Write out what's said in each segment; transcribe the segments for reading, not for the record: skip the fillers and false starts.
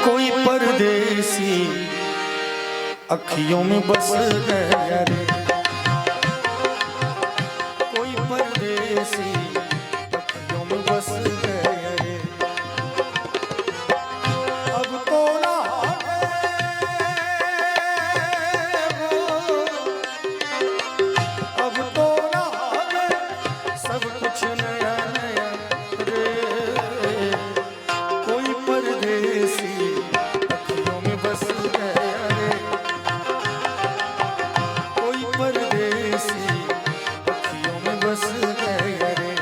कोई परदेसी अखियों में बस गया रे, कोई परदेसी अखियों में बस गया रे। अब तो ना अब तो ना सब कुछ नया नया रे, कोई परदेसी अखियों में बस गया रे, कोई परदेसी अखियों में बस गया रे।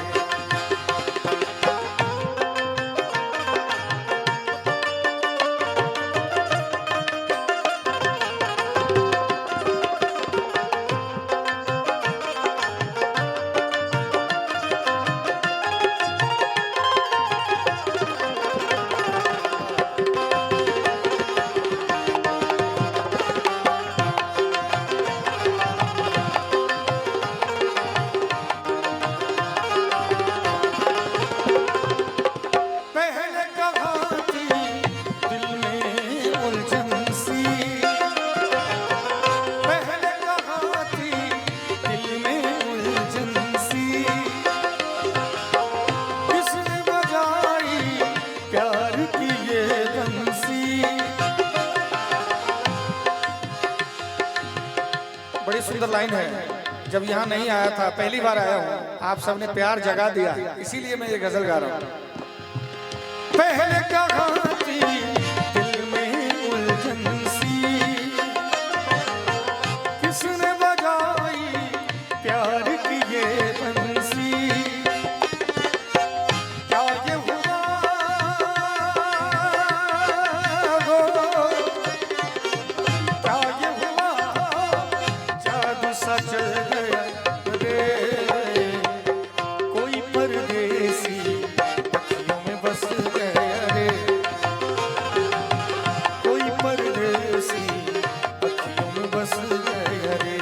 बड़ी सुंदर लाइन है। जब यहाँ नहीं आया था, पहली बार आया हूँ, आप सबने प्यार जगा दिया, इसीलिए मैं ये गजल गा रहा हूँ। पहले कहा थी दिल में उलझन सी, किसने बजाई प्यार की ये बंसी, क्या ये हुआ क्या ये हुआ जादू सा चल गया रे, कोई परदेसी अखियों में बस गया रे, कोई परदेसी अखियों में बस गया रे।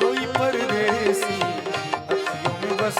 कोई परदेसी अखियों में बस